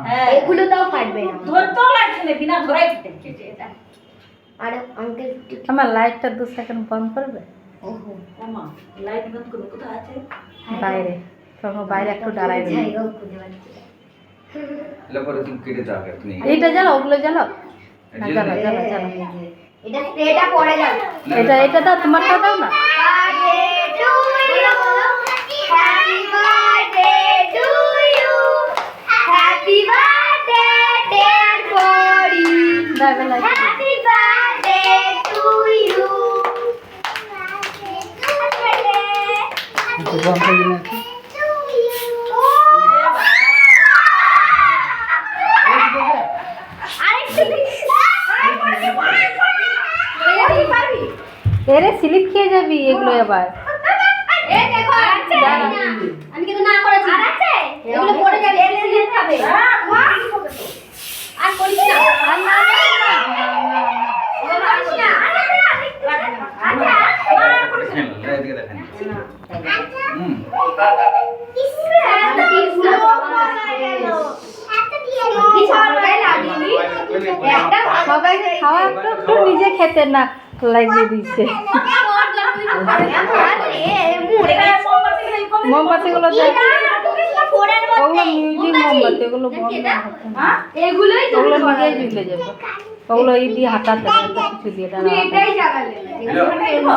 হ্যাঁ এগুলো তাও ফাটবে না ধরতো লাগছে না বিনা ধরাই ফাটে আর আঙ্কেল আমার লাইটটা 2 সেকেন্ড বন্ধ করবে ওহো ওমা লাইট বন্ধ করো কোথায় আছে বাইরে তখন বাইরে একটু দাঁড়াই দিই জায়গাও খুঁজে পাচ্ছি না। লপরে তুমি কেটে দাও আপনি এইটা জ্বালাও ওগুলো জ্বালাও না জ্বালাও জ্বালাও জ্বালাও এটা স্প্রেটা পড়ে যাবে এটা দাও তোমারটা দাও না Happy birthday dear Cody. দাও light Happy birthday to you. একটু বন্ধ করে দিন এরে স্লিপ খেয়ে যাবি এগুলো আবার আমি কিন্তু না করেছি আর আছে এগুলো পড়ে যাবে এর স্লিপ খাবে আর করিস না আর না করিস না আচ্ছা দেখেন এদিকে দেখেন সবাই খাওয়া একটু একটু নিজে খেতে না লাগিয়ে দিচ্ছে মোমবাতিগুলো ওগুলো মিউজিক মোমবাতি ওগুলো বন্ধ এগুলোই তো ওগুলো নিজেই জ্বলে যাবে ওগুলো এই দিয়ে হাঁটাতে কিছু দিয়ে দাঁড়া এটাই জাগালে না